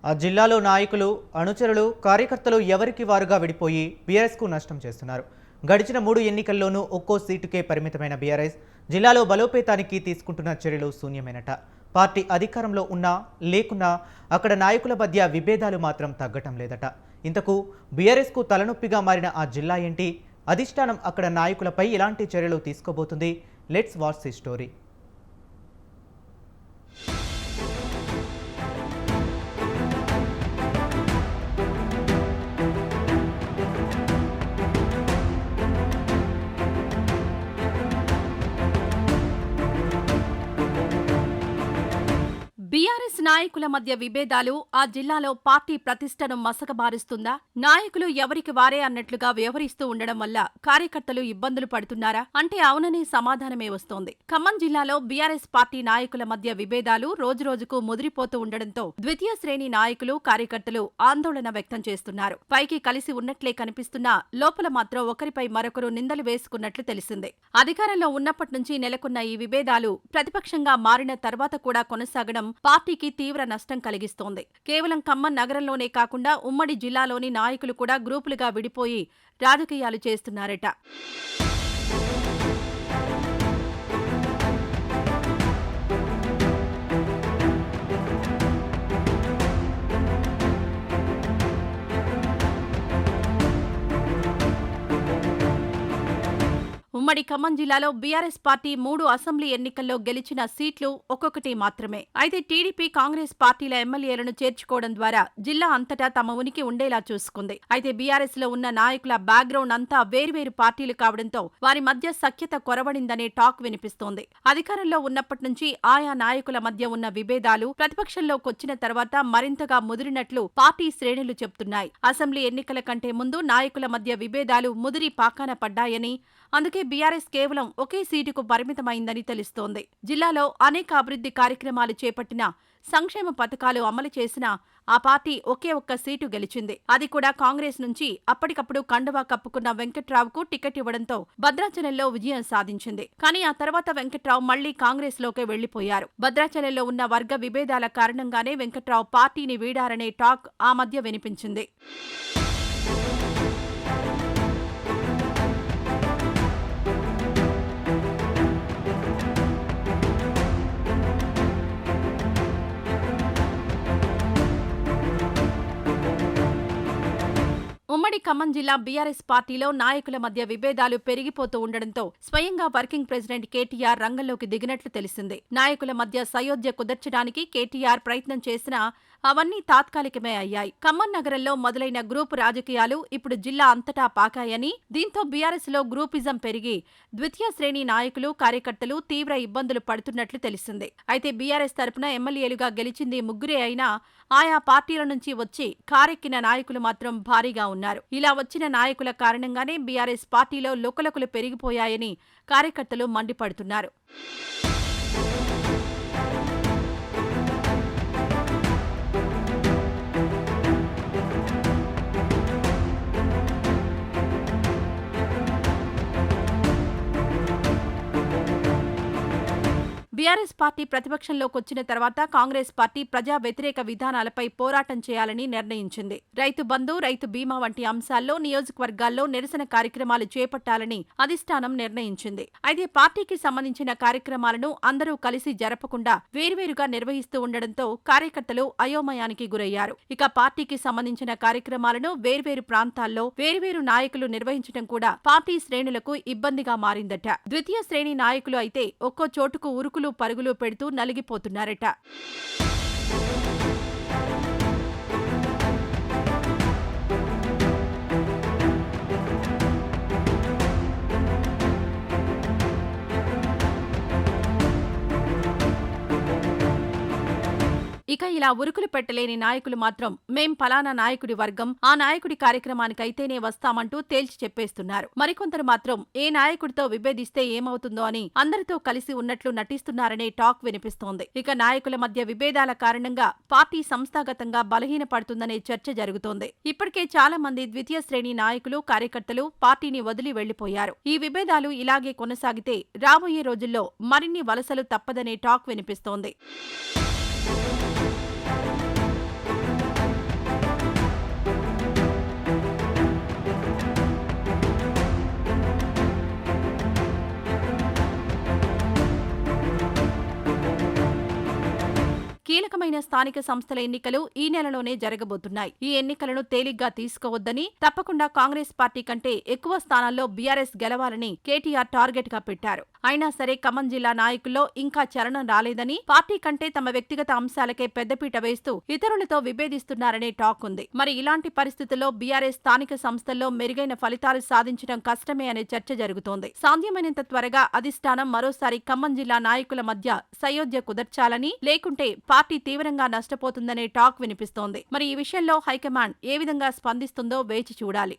ఆ జిల్లాలో నాయకులు, అనుచరులు, కార్యకర్తలు ఎవరికి వారుగా విడిపోయి బీఆర్ఎస్కు నష్టం చేస్తున్నారు. గడిచిన 3 ఎన్నికల్లోనూ ఒక్కో సీటుకే పరిమితమైన బీఆర్ఎస్ జిల్లాలో బలోపేతానికి తీసుకుంటున్న చర్యలు శూన్యమేనట. పార్టీ అధికారంలో ఉన్నా లేకున్నా అక్కడ నాయకుల మధ్య విభేదాలు మాత్రం తగ్గటం లేదట. ఇంతకు బీఆర్ఎస్కు తలనొప్పిగా మారిన ఆ జిల్లా ఏంటి? అధిష్టానం అక్కడ నాయకులపై ఎలాంటి చర్యలు తీసుకోబోతుంది? Let's watch the story. BRS నాయకుల మధ్య విభేదాలు ఆ జిల్లాలో పార్టీ ప్రతిష్టను మసకబారుస్తుందా? నాయకులు ఎవరికి వారే అన్నట్లుగా వ్యవహరిస్తూ ఉండడం వల్ల కార్యకర్తలు ఇబ్బందులు పడుతున్నారా అంటే అవుననే సమాధానమే వస్తోంది. ఖమ్మం జిల్లాలో బీఆర్ఎస్ పార్టీ నాయకుల మధ్య విభేదాలు రోజురోజుకు ముదిరిపోతూ ఉండడంతో ద్వితీయ శ్రేణి నాయకులు, కార్యకర్తలు ఆందోళన వ్యక్తం చేస్తున్నారు. పైకి కలిసి ఉన్నట్లే కనిపిస్తున్నా లోపల మాత్రం ఒకరిపై మరొకరు నిందలు వేసుకున్నట్లు తెలిసిందే. అధికారంలో ఉన్నప్పటి నుంచి నెలకొన్న ఈ విభేదాలు ప్రతిపక్షంగా మారిన తర్వాత కూడా కొనసాగడం పార్టీకి తీవ్ర నష్టం కలిగిస్తోంది. కేవలం ఖమ్మం నగరంలోనే కాకుండా ఉమ్మడి జిల్లాలోని నాయకులు కూడా గ్రూపులుగా విడిపోయి రాజకీయాలు చేస్తున్నారట. ఉమ్మడి ఖమ్మం జిల్లాలో బీఆర్ఎస్ పార్టీ 3 అసెంబ్లీ ఎన్నికల్లో గెలిచిన సీట్లు ఒక్కొక్కటి మాత్రమే. అయితే టీడీపీ, కాంగ్రెస్ పార్టీల ఎమ్మెల్యేలను చేర్చుకోవడం ద్వారా జిల్లా అంతటా తమ ఉనికి ఉండేలా చూసుకుంది. అయితే బీఆర్ఎస్ లో ఉన్న నాయకుల బ్యాక్గ్రౌండ్ అంతా వేర్వేరు పార్టీలు కావడంతో వారి మధ్య సఖ్యత కొరవడిందనే టాక్ వినిపిస్తోంది. అధికారంలో ఉన్నప్పటి నుంచి ఆయా నాయకుల మధ్య ఉన్న విభేదాలు ప్రతిపక్షంలోకొచ్చిన తర్వాత మరింతగా ముదిరినట్లు పార్టీ శ్రేణులు చెబుతున్నాయి. అసెంబ్లీ ఎన్నికల కంటే ముందు నాయకుల మధ్య విభేదాలు ముదిరి పాకాన పడ్డాయని, అందుకే బీఆర్ఎస్ కేవలం ఒకే సీటుకు పరిమితమైందని తెలుస్తోంది. జిల్లాలో అనేక అభివృద్ధి కార్యక్రమాలు చేపట్టినా, సంక్షేమ పథకాలు అమలు చేసినా ఆ పార్టీ ఒకే ఒక్క సీటు గెలిచింది. అది కూడా కాంగ్రెస్ నుంచి అప్పటికప్పుడు కండువా కప్పుకున్న వెంకట్రావుకు టికెట్ ఇవ్వడంతో భద్రాచలంలో విజయం సాధించింది. కానీ ఆ తర్వాత వెంకట్రావు మళ్లీ కాంగ్రెస్ లోకే వెళ్లిపోయారు. భద్రాచలంలో ఉన్న వర్గ విభేదాల కారణంగానే వెంకట్రావు పార్టీని వీడారనే టాక్ ఆ మధ్య వినిపించింది. ఉమ్మడి ఖమ్మం జిల్లా బీఆర్ఎస్ పార్టీలో నాయకుల మధ్య విభేదాలు పెరిగిపోతూ ఉండడంతో స్వయంగా వర్కింగ్ ప్రెసిడెంట్ కేటీఆర్ రంగంలోకి దిగినట్లు తెలిసింది. నాయకుల మధ్య సయోధ్య కుదర్చడానికి కేటీఆర్ ప్రయత్నం చేసినా అవన్నీ తాత్కాలికమే అయ్యాయి. ఖమ్మం నగరంలో మొదలైన గ్రూపు రాజకీయాలు ఇప్పుడు జిల్లా అంతటా పాకాయని, దీంతో బీఆర్ఎస్ లో గ్రూపిజం పెరిగి ద్వితీయ శ్రేణి నాయకులు, కార్యకర్తలు తీవ్ర ఇబ్బందులు పడుతున్నట్లు తెలిసింది. అయితే బీఆర్ఎస్ తరపున ఎమ్మెల్యేలుగా గెలిచింది 3 అయినా ఆయా పార్టీల నుంచి వచ్చి కారెక్కిన నాయకులు మాత్రం భారీగా ఉన్నారు. ఇలా వచ్చిన నాయకుల కారణంగానే బీఆర్ఎస్ పార్టీలో లుకలుకలు పెరిగిపోయాయని కార్యకర్తలు మండిపడుతున్నారు. బీఆర్ఎస్ పార్టీ ప్రతిపక్షంలోకొచ్చిన తర్వాత కాంగ్రెస్ పార్టీ ప్రజా వ్యతిరేక విధానాలపై పోరాటం చేయాలని నిర్ణయించింది. రైతు బంధు, రైతు బీమా వంటి అంశాల్లో నియోజకవర్గాల్లో నిరసన కార్యక్రమాలు చేపట్టాలని అధిష్టానం నిర్ణయించింది. అయితే పార్టీకి సంబంధించిన కార్యక్రమాలను అందరూ కలిసి జరపకుండా వేర్వేరుగా నిర్వహిస్తూ ఉండడంతో కార్యకర్తలు అయోమయానికి గురయ్యారు. ఇక పార్టీకి సంబంధించిన కార్యక్రమాలను వేర్వేరు ప్రాంతాల్లో వేర్వేరు నాయకులు నిర్వహించడం కూడా పార్టీ శ్రేణులకు ఇబ్బందిగా మారిందట. ద్వితీయ శ్రేణి నాయకులు అయితే ఒక్కో చోటుకు ఉరుకులు పరుగులు పెడుతూ నలిగిపోతున్నారట. ఇక ఇలా ఉరుకులు పెట్టలేని నాయకులు మాత్రం మేం ఫలానా నాయకుడి వర్గం, ఆ నాయకుడి కార్యక్రమానికైతేనే వస్తామంటూ తేల్చి చెప్పేస్తున్నారు. మరికొందరు మాత్రం ఏ నాయకుడితో విభేదిస్తే ఏమవుతుందో అని అందరితో కలిసి ఉన్నట్లు నటిస్తున్నారనే టాక్ వినిపిస్తోంది. ఇక నాయకుల మధ్య విభేదాల కారణంగా పార్టీ సంస్థాగతంగా బలహీనపడుతుందనే చర్చ జరుగుతోంది. ఇప్పటికే చాలా మంది ద్వితీయ శ్రేణి నాయకులు, కార్యకర్తలు పార్టీని వదిలి వెళ్లిపోయారు. ఈ విభేదాలు ఇలాగే కొనసాగితే రాబోయే రోజుల్లో మరిన్ని వలసలు తప్పదనే టాక్ వినిపిస్తోంది. కీలకమైన స్థానిక సంస్థల ఎన్నికలు ఈ నెలలోనే జరగబోతున్నాయి. ఈ ఎన్నికలను తేలిగ్గా తీసుకోవద్దని, తప్పకుండా కాంగ్రెస్ పార్టీ కంటే ఎక్కువ స్థానాల్లో బీఆర్ఎస్ గెలవాలని కేటీఆర్ టార్గెట్ గా పెట్టారు. అయినా సరే ఖమ్మం జిల్లా నాయకుల్లో ఇంకా చలనం రాలేదని, పార్టీ కంటే తమ వ్యక్తిగత అంశాలకే పెద్దపీట వేస్తూ ఇతరులతో విభేదిస్తున్నారనే టాక్ ఉంది. మరి ఇలాంటి పరిస్థితుల్లో బీఆర్ఎస్ స్థానిక సంస్థల్లో మెరుగైన ఫలితాలు సాధించడం కష్టమే అనే చర్చ జరుగుతోంది. సాధ్యమైనంత త్వరగా అధిష్టానం మరోసారి ఖమ్మం జిల్లా నాయకుల మధ్య సయోధ్య కుదర్చాలని, లేకుంటే పార్టీ తీవ్రంగా నష్టపోతుందనే టాక్ వినిపిస్తోంది. మరి ఈ విషయంలో హైకమాండ్ ఏ విధంగా స్పందిస్తుందో వేచి చూడాలి.